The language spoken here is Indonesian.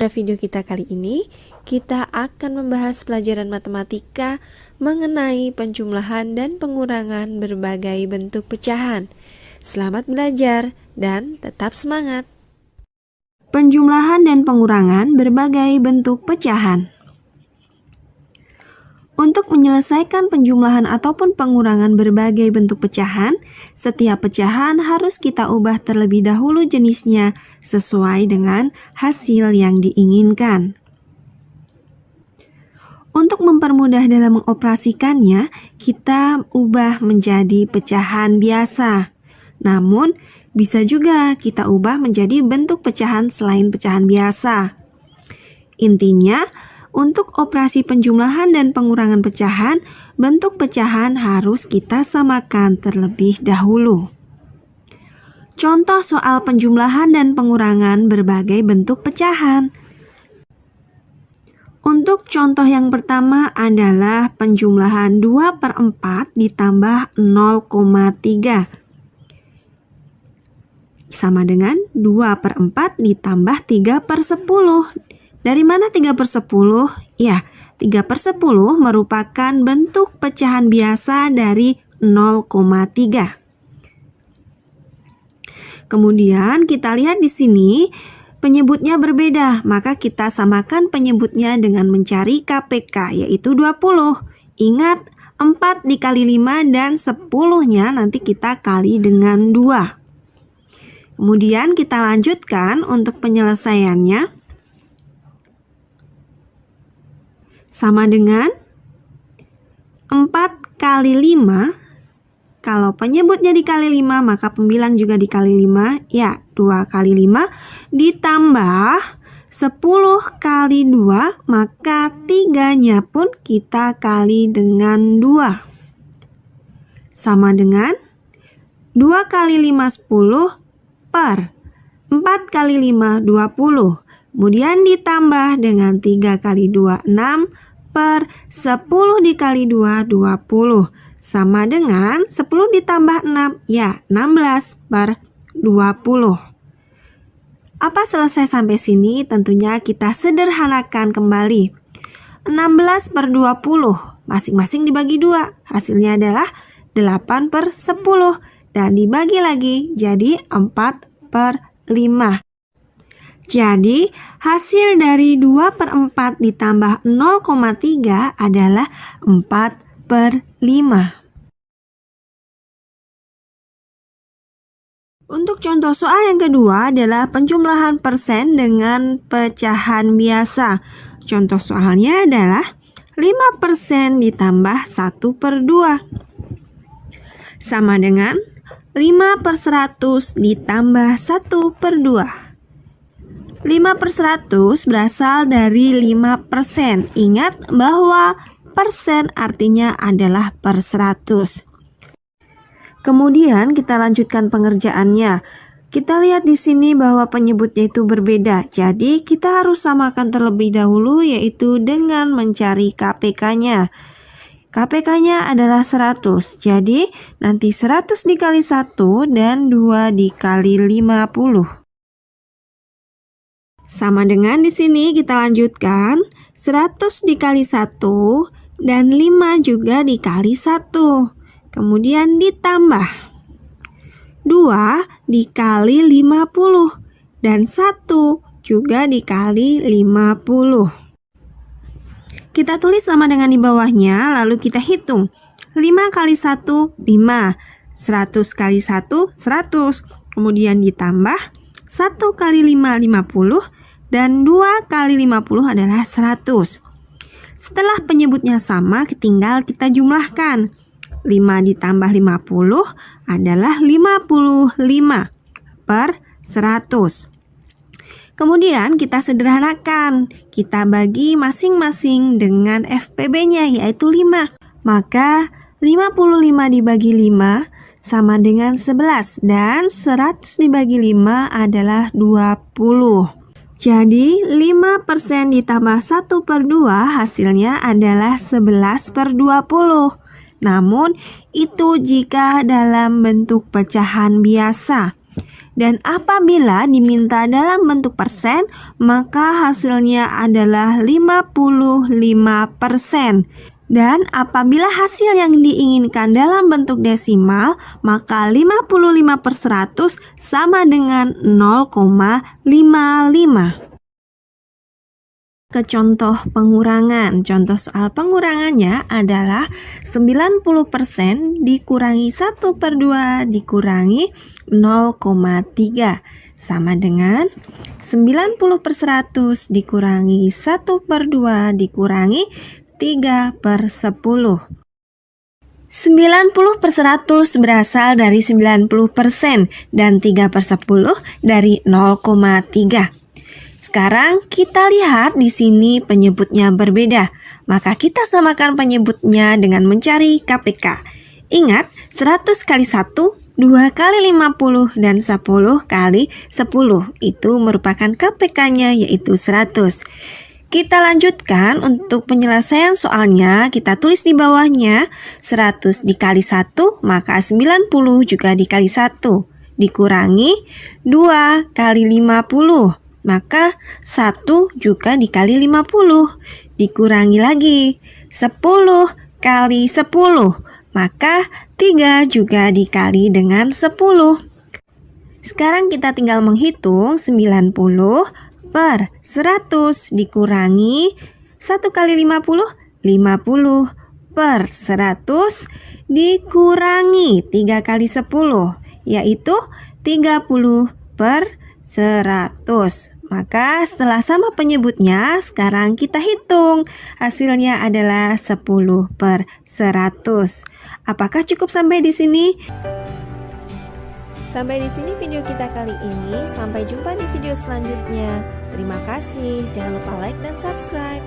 Pada video kita kali ini, kita akan membahas pelajaran matematika mengenai penjumlahan dan pengurangan berbagai bentuk pecahan. Selamat belajar dan tetap semangat. Penjumlahan dan pengurangan berbagai bentuk pecahan. Untuk menyelesaikan penjumlahan ataupun pengurangan berbagai bentuk pecahan, setiap pecahan harus kita ubah terlebih dahulu jenisnya sesuai dengan hasil yang diinginkan. Untuk mempermudah dalam mengoperasikannya, kita ubah menjadi pecahan biasa. Namun, bisa juga kita ubah menjadi bentuk pecahan selain pecahan biasa. Intinya, untuk operasi penjumlahan dan pengurangan pecahan, bentuk pecahan harus kita samakan terlebih dahulu. Contoh soal penjumlahan dan pengurangan berbagai bentuk pecahan. Untuk contoh yang pertama adalah penjumlahan 2/4 ditambah 0,3. Sama dengan 2/4 ditambah 3/10. Dari mana 3/10? Ya, 3/10 merupakan bentuk pecahan biasa dari 0,3. Kemudian kita lihat di sini penyebutnya berbeda, maka kita samakan penyebutnya dengan mencari KPK, yaitu 20. Ingat, 4 dikali 5 dan 10-nya nanti kita kali dengan 2. Kemudian kita lanjutkan untuk penyelesaiannya. Sama dengan 4 kali 5. Kalau penyebutnya dikali 5, maka pembilang juga dikali 5. Ya, 2 kali 5 ditambah 10 kali 2, maka 3-nya pun kita kali dengan 2. Sama dengan 2 kali 5, 10 per 4 kali 5, 20. Kemudian ditambah dengan 3 kali 2, 6 per 10 dikali 2, 20. Sama dengan 10 ditambah 6, ya 16 per 20. Apa selesai sampai sini? Tentunya kita sederhanakan kembali. 16 per 20, masing-masing dibagi 2. Hasilnya adalah 8 per 10. Dan dibagi lagi jadi 4 per 5. Jadi, hasil dari 2/4 ditambah 0,3 adalah 4/5. Untuk contoh soal yang kedua adalah penjumlahan persen dengan pecahan biasa. Contoh soalnya adalah 5% ditambah 1/2. Sama dengan 5/100 ditambah 1/2. 5/100 berasal dari 5%. Ingat bahwa persen artinya adalah per 100. Kemudian kita lanjutkan pengerjaannya. Kita lihat di sini bahwa penyebutnya itu berbeda. Jadi kita harus samakan terlebih dahulu, yaitu dengan mencari KPK-nya. KPK-nya adalah 100. Jadi nanti 100 dikali 1 dan 2 dikali 50. Sama dengan di sini kita lanjutkan 100 dikali 1 dan 5 juga dikali 1. Kemudian ditambah 2 dikali 50 dan 1 juga dikali 50. Kita tulis sama dengan di bawahnya, lalu kita hitung. 5 kali 1, 5. 100 kali 1, 100. Kemudian ditambah 1 kali 5, 50. Dan 2 kali 50 adalah 100. Setelah penyebutnya sama, tinggal kita jumlahkan. 5 ditambah 50 adalah 55 per 100. Kemudian kita sederhanakan. Kita bagi masing-masing dengan FPB-nya, yaitu 5. Maka 55 dibagi 5 sama dengan 11. Dan 100 dibagi 5 adalah 20. Jadi 5% ditambah 1/2 hasilnya adalah 11/20. Namun itu jika dalam bentuk pecahan biasa. Dan apabila diminta dalam bentuk persen, maka hasilnya adalah 55%. Dan apabila hasil yang diinginkan dalam bentuk desimal, maka 55/100 sama dengan 0,55. Ke contoh pengurangan. Contoh soal pengurangannya adalah 90% dikurangi 1/2 dikurangi 0,3 sama dengan 90/100 dikurangi 1/2 dikurangi 3/10. 90/100 berasal dari 90% dan 3/10 dari 0,3. Sekarang kita lihat di sini penyebutnya berbeda, maka kita samakan penyebutnya dengan mencari KPK. Ingat, 100 kali 1, 2 kali 50, dan 10 kali 10. Itu merupakan KPK-nya yaitu 100. Kita lanjutkan untuk penyelesaian soalnya, kita tulis di bawahnya 100 dikali 1, maka 90 juga dikali 1. Dikurangi 2 kali 50. Maka 1 juga dikali 50. Dikurangi lagi 10 kali 10. Maka 3 juga dikali dengan 10. Sekarang kita tinggal menghitung 90/100 dikurangi 1 kali 50, 50/100 dikurangi 3 kali 10, yaitu 30/100. Maka setelah sama penyebutnya, sekarang kita hitung. Hasilnya adalah 10/100. Apakah cukup sampai di sini? Sampai di sini video kita kali ini. Sampai jumpa di video selanjutnya. Terima kasih. Jangan lupa like dan subscribe.